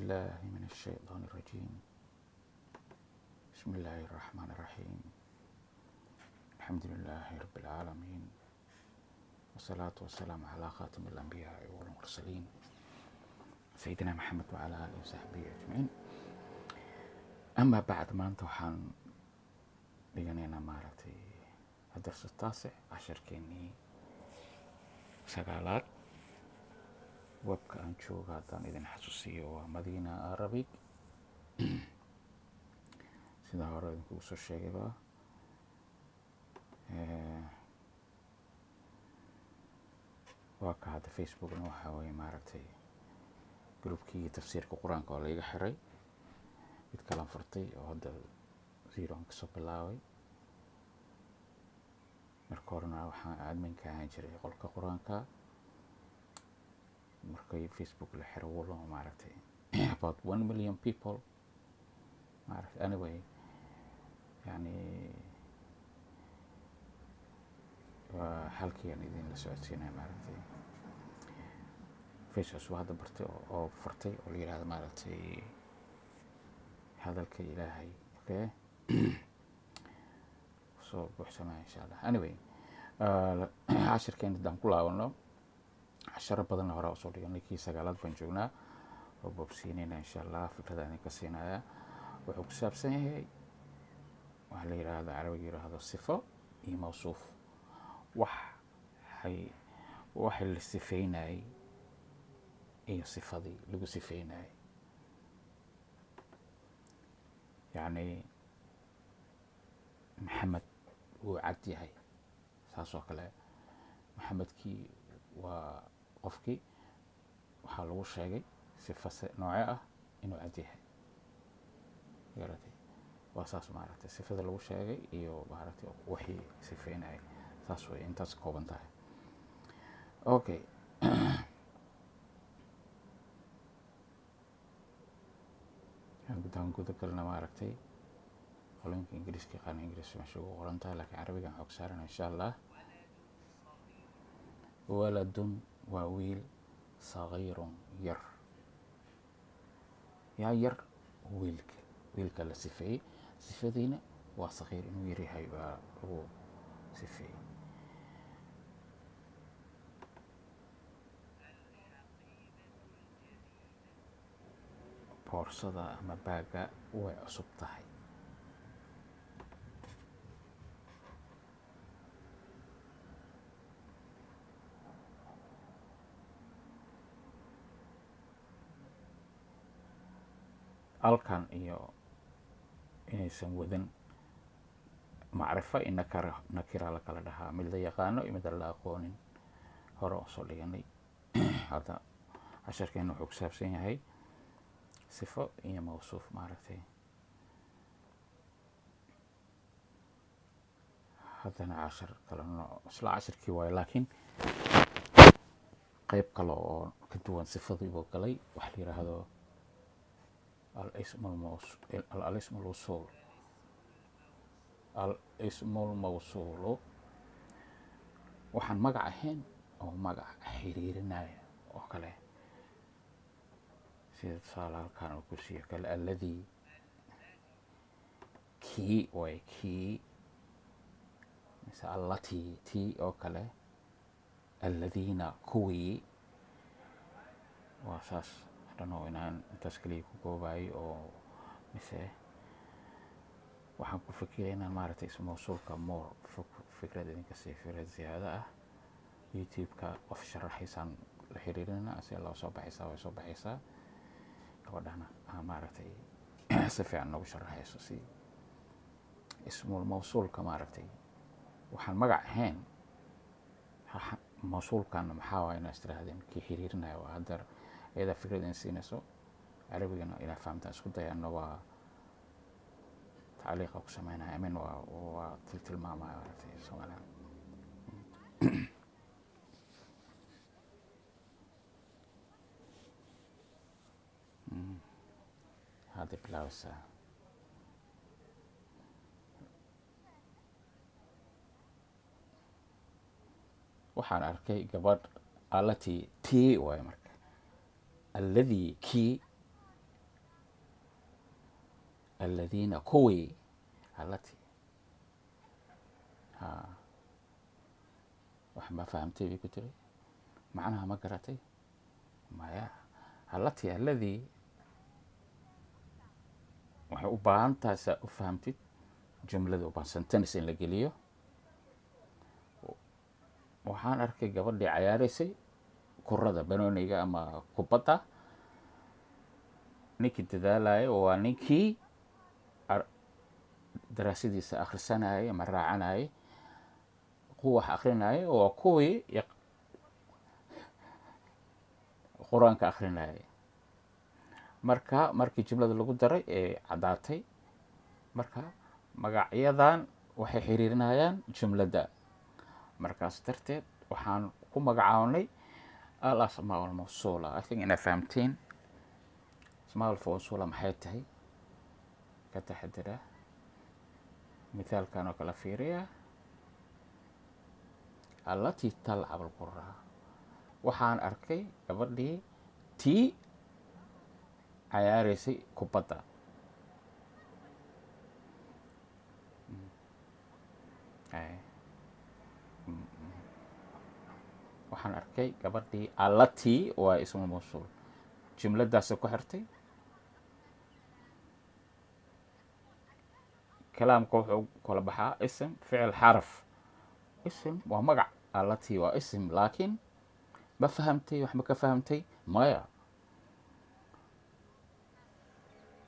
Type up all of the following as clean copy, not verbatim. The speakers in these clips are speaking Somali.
بالله من الشيطان الرجيم. بسم الله الرحمن الرحيم. الحمد لله رب العالمين، والصلاة والسلام على خاتم الأنبياء والمرسلين سيدنا محمد وعلى آله وصحبه أجمعين. أما بعد، maanta waxaan dhiganaynaa الدرس التاسع casharkeenii sagaalaad. webka aan jooga haddaan idin xasuusiyo waa Madina Arabic. sida hore idinkugu soo sheegayba waa ka hadda Facebookna waxaa weeye groupkii tafsiirka qur-aanka oo layga xiray, mid kalan furtay oo hadda zero aan kasoo bilaabay. marka horena waxaan adminka ahaan jiray qolka qur-aanka, markay Facebook la xiro walo about 1 million people anyway, yani halkii aan idin la socodsiinay Facebook hadda bartay oo furtay oo la yiraahdo hadalka Ilaahay. okay soo buuxsamay insha Allah. anyway, casharkeen haddaan ku laabano, casharo badan hore usoo dhiganay, kii sagaalaad baan joognaa oo boobsiinayna insha Allah. fikrada idin ka siinaya wuxuu ku saabsan yahay waxa la yiraahdo carabiga yiraahdo sifo iyo mawsuuf. waxa la sifeynay iyo sifadii lagu sifeynay. yani maxamed wuu cad yahay, saas oo kale maxamedkii waa qofkii waxaa lagu sheegay sifo nooce ah inuu cad yahay. garatay waa saas sifada lagu sheegay iyo wixii sifeynay, saas way intaas kooban tahay. okay guddaan guda galna qolonka ingiriiska qaan ingiriis meesha ugu qoran tahay, laakiin carabiga xoog saaran insha Allah. waladun waa wiil sagiirun yar. yaa yar? wiilka la sifeeyey, sifadiina waa sagiir, inuu yar yahay baa lagu sifeeyey. boorsada ama baaga way cusub tahay. alkan iyo inaysan wadan macrifo iyo nakira la kala dhahaa, mid la yaqaano iyo mid aan la aqoonin. hore oo soo dhiganay. hadda casharkeena wuxuu ku saabsan yahay sifo iyo mawsuuf. haddana cashar kale isla casharkii waayo, laakiin qayb kale oo ka duwan sifadii buu galay. waxa la yiraahdo الاسم الموصول. waxaan magac ahayn oo magac xiriirinaya oo kale, sida tusaale halkan oo kursiga kale alladii, kii way kii, mise allatii tii oo kale, alladiina kuwii. waa saas inaan intaas kaliya ku koobayo, oo mise waxaan ku fikiraya inaan ism mawsuulka more fikrad idinka sii fikrad ziyaado ah. youtube-ka qof sharaxaysaan la xiriirina si loo soo baxaysaa, way soo baxaysaa. gabadhana si fiican noogu sharaxayso si ismul mawsuulka waxaan magac ahayn. mawsuulkan maxaa waay inaa istirahdeen kii xiriirinaya waa hadda iyada fikrad in siinayso. carabigana ilaa fahamtaan isku dayana waa tacliiqa ku sameynaya, amin waa tilmaamaya Soomaaliya. hadda bilaawaysaa. waxaan arkay gabadh allatii tii waay. marka alladii kii aladiina kuwii allatii wax ma fahamtay bay ku tiri macnaha ma garatay maya allatii alladii waxay u baahan tahay saa u fahamtid jumlada u baahan sentence in la geliyo waxaan arkay gabadhii cayaaraysay kurada banooniga ama kubadda ninkii dadaalaya waa ninkii daraasadiisa akhrisanayay ama raacanayay kuwa wax akrinayay waa kuwii qur-aanka akrinayay marka markii jumlada lagu daray ee caddaatay marka magacyadan waxay xiriirinayaan jumladda markaas darteed waxaan ku magacaabnay al asmaa almawsuula. I think inaa fahamteen asmaa almawsuula maxay tahay ka taxadira mithaalkan oo kala fiiriya allatii talcab alquraa waxaan arkay gabadhii tii cayaaraysay kubadda waxaan arkay gabadhii allatii waa ismu mawsuul jumladaasay ku xirtay kalaamka wuxuu kala baxaa ism ficil xaraf ism waa magac allatii waa ism laakiin ma fahamtay wax ma ka fahamtay maya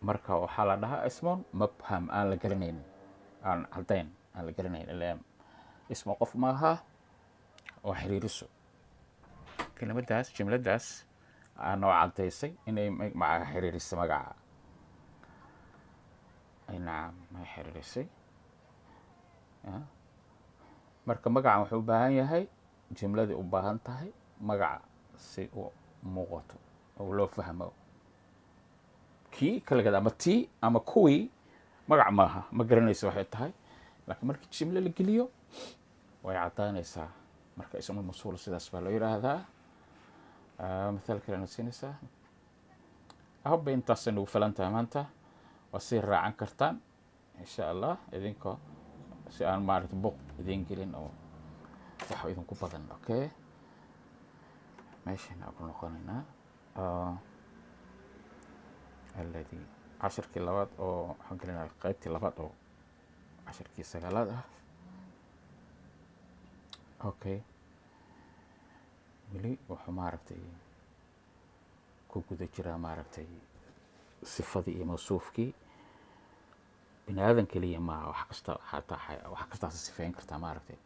marka waxaa la dhahaa ismun mubham aan la garanayn aan caddayn aan la garanayn ilaa ismu qof maaha oo xiriiriso kelimadaas jumladaas aa noo caddaysay inay maca xiriirisay magaca nacam may xiriirisay marka magacan wuxuu u baahan yahay jumladii u baahan tahay magaca si u muuqato oo loo fahmo kii kaligeed ama tii ama kuwii magac maaha ma garanayso waxay tahay laakiin markii jumlo la geliyo way caddaanaysaa marka ismul mawsuul sidaas baa loo yidhaahdaa mithaal kalena siinaysaa ahobba intaasay nagu filan tahay maanta waa sii raacan kartaan insha allah idinkoo si aan maaragta buuq idiin gelin oo wax idinku badan okay meeshan aan ku noqonaynaa alladii cashirkii labaad oo waxaan gelinaya qaybtii labaad oo cashirkii sagaalaad ah okay weli wuxuu maaragtay ku guda jiraa maaragtay sifadii iyo mawsuufkii bini aadan keliya maaha wax kasta xataa wax kastaasa sifeyn kartaa maaragtay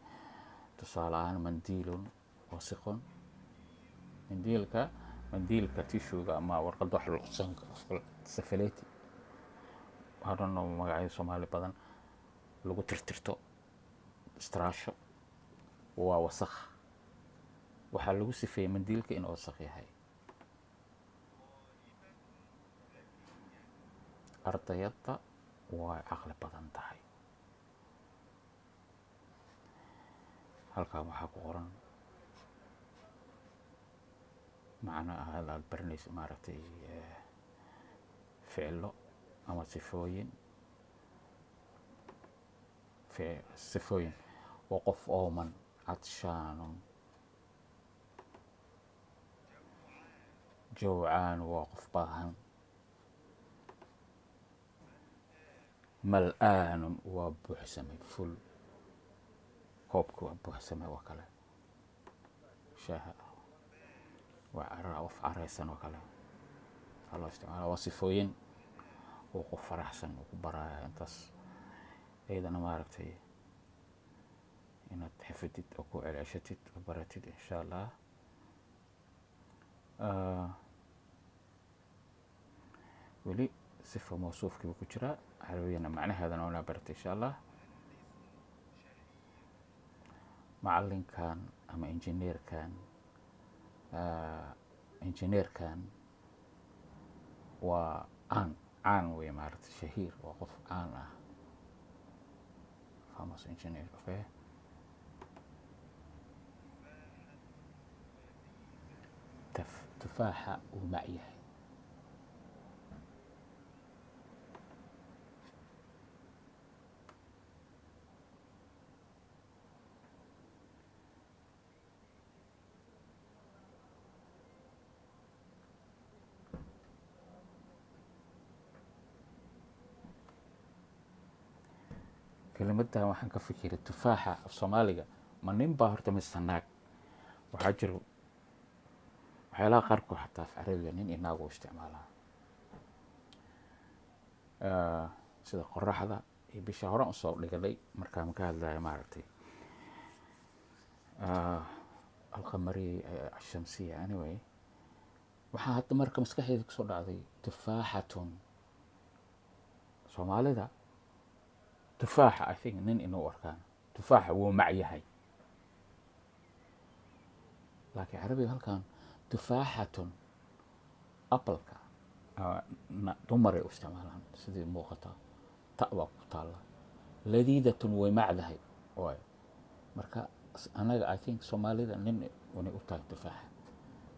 tusaale ahaan mandiilun wasiqun mandiilka tishuga ama warqadda wax lagu safaleeti hadhano magacyo soomaali badan lagu tirtirto istiraasho waa wasakh waxaa lagu sifeeyey mandiilka inuu wasakh yahay ardayadda way caqli badan tahay halkaa waxaa ku qoran macno ahaad aad baranaysa maaragtay ficilo ama sifooyin waa qof ooman cadshaanun jawcaan waa qof baahan mal-aanun waa buuxsamay ful koobka waa buuxsamay oo kale shaaha waa qof caraysan oo kale waxaa loo isticmaala waa sifooyin oo qof faraxsan uu ku baraya intaas iyadana maaragtay inaad xifidid oo ku celceshatid oo baratid insha allah weli sifa mawsuufkiiba ku jiraa carabiyana macnaheedana waa baratay insha allah macalinkan ama injineerkan waa caan wey maaragtay shahiir waa qof caan ah famous engineer okay tufaaxa uu mac yahay kelimadan waxaan ka fikiray tufaaxa af soomaaliga ma nin baa horta mise naag. waxaa jiro waxyaalaha qaarkood xataa af carabiga nin iyo naag u isticmaalaa. sida qoraxda iyo bisha horan usoo dhiganay markaan ka hadlaya maaragtay alqamariya ashamsiya. anyway waxaa hadda marka maskaxdeeda kusoo dhacday tufaaxatun. soomaalida tufaaxa I think nin inuu arkaan tufaaxa wuu mac yahay, laakiin carabiga halkan tufaaxatun appleka dumaray u isticmaalaan sidii muuqata ta baa ku taalla. ladiidatun way macdahay waay. marka anaga I think soomaalida nin inay u tahay tufaaxa.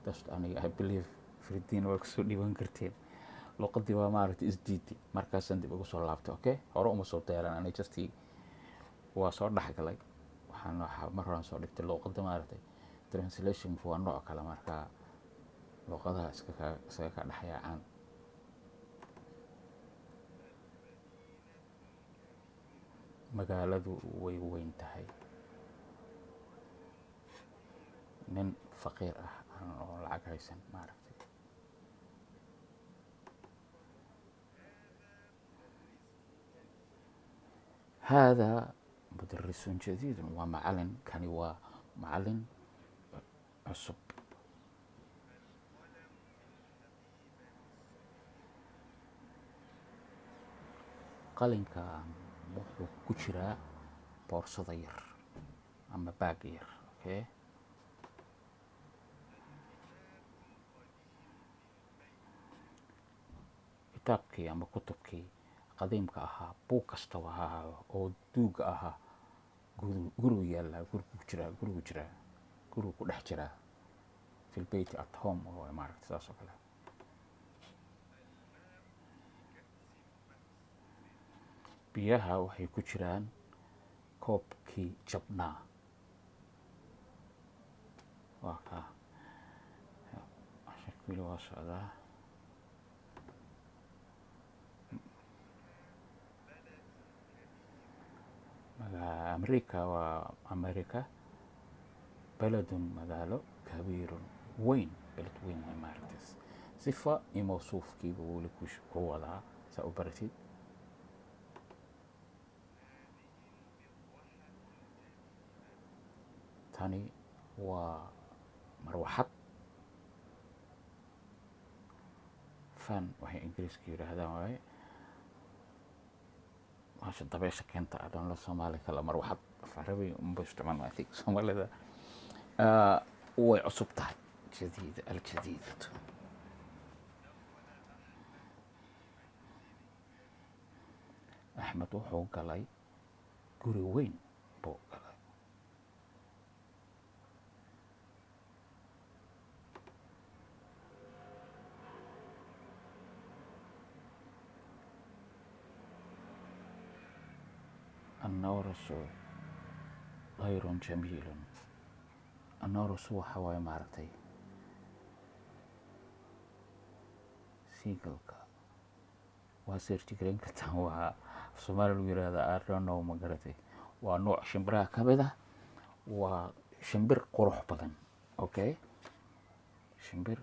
that's aniga I believe Firdin waa kusoo dhiiban karteen. luqadii waa maaragtay isdiiday markaasaan dib ugu soo laabtay. okay hore uma soo diyaaran ani justii waa soo dhexgalay. waxaan mar horaan soo dhigtay luqada maaragtay translation waa nooc kale marka luqadaha iskaga ka dhexyaacaan. magaaladu way weyn tahay. nin faqiir ah oo lacag haysan maaragtay. هذا مدرس جديد ومعلم كان ومعلم عصب. qalinka wuxuu ku jiraa boorsada yar ama baaga yar. okay kitaabkii ama kutubkii qadiimka ahaa buug kastaba ha ahaado oo duuga ahaa gurigu yaallaa gurigu jiraa gurigu ku dhex jiraa fil beyti at home oo maaragtay saas oo kale. biyaha waxay ku jiraan koobkii jabnaa. waa kaa wili waa socdaa. أمريكا وأمريكا بلد مدالو كبير وين بلد وين ماركتس صفة موصوف كي بقولك وش هو ذا سأبرتي. تاني ومروحات فان وهي إنجليز كي هذا معي عشان طبيعي كنت أدون للصومالي كلا مروحات في عربي بستعمل ما فيك صومالي ذا وعصب تحت جديد الجديدة. أحمد وحو قالي قري وين بو قالي. النورس غير جميل. النورس هو حواي معركتي سيقلك واسيرتي كرين كتان وها في صومال الويرادة أرنو مقرتي ونوع شمبرها كبدا وشمبر قروح بدن. اوكي شمبر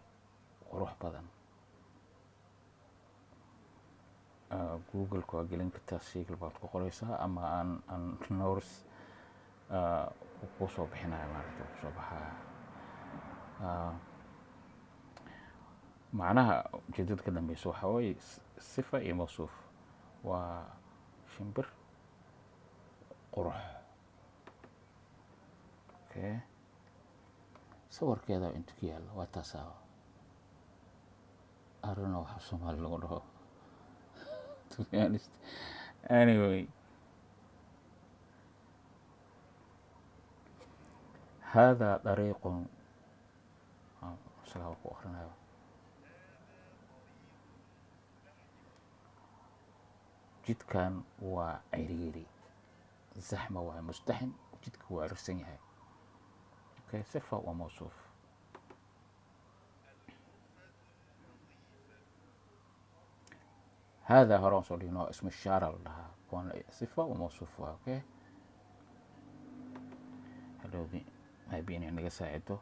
قروح بدن. جوجل كوا جلين كتاسيق البعض كقريسة أما أن نورس وقصو بحنا مارتو صباحا معناها جديد كده ميسو حوي صفة إيه موصوف وشمبر قروح. اوكي صور كده انتو كيال واتاساو أرنو حسوم هاللغة to be honest. Anyway هذا طريق سلام أخرى جد كان وعريري زحمة ومزدحم جد كوا رسنيها. اوكي صفة وموصوف. هذا هرون صلينو اسم الشارع لها aqoon sifa وموصوف اوكي هذول maybe naga saacido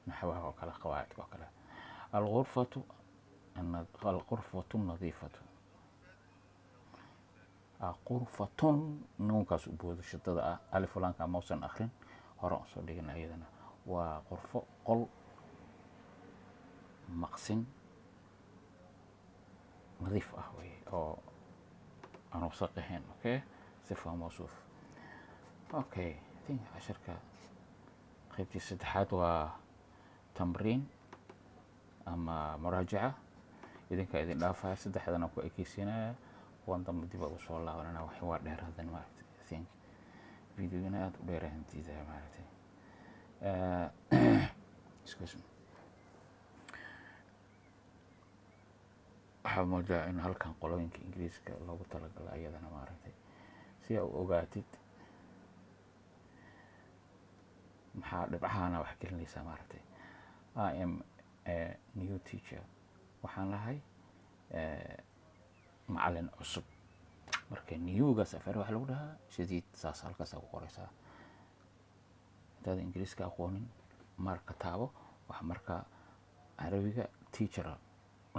نحوها وكلا قواعد وكلا الغرفة النظيفة غرفة نونكاس بود شدة ألف فلان كان موسن آخرين هراء صديقنا أيضنا وغرفة قل مقسم نظيف أهوي أو أنا وسقهن أوكي صفة موصوف أوكي تين عشرة قيبتي السدحات وتمرين أما مراجعة إذن كإذن دافع سدح هذا نكو إكيسينا وانضم دي بقى وصول الله وانا وحوار دير هذا مارتي I think فيديو هنا دير هنتي زي مارتي excuse me waxaa moodaa in halkan qolooyinka ingiriiska loogu talagalo ayadana maaragtay si aad u ogaatid maxaa dhibcahaana wax gelinaysaa maaragtay I am a new teacher waxaan lahay macalin cusub marka newgaas afar waxa lagu dhahaa shadiid saas halkaas ku qoraysaa dad ingiriiska aqoonin marka taabo wax marka carabiga teacher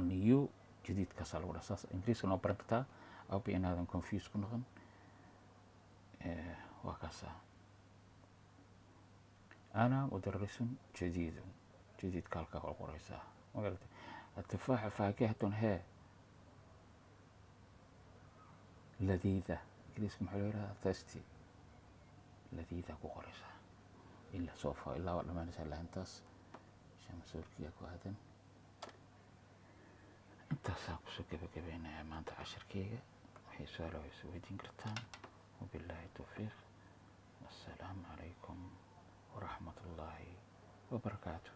new جديد كسر ولا أساس إنجليزي نو برنكتا أو بين هذا confused كنغن وكسا أنا مدرس جديد كالكا والقريسة وقلت التفاحة فاكهة هي لذيذة إنجليزي محلولها تستي لذيذة وقريسة إلا صوفا إلا ولا ما نسأل أنتاس شمسور كياكو هذا intaasaa kusoo gabagabeynaya maanta casharkeyga waxay su-aalo ay soo weydiin kartaan wabilaahi towfiiq wassalaamu calaykum waraxmat ullaahi wabarakaatu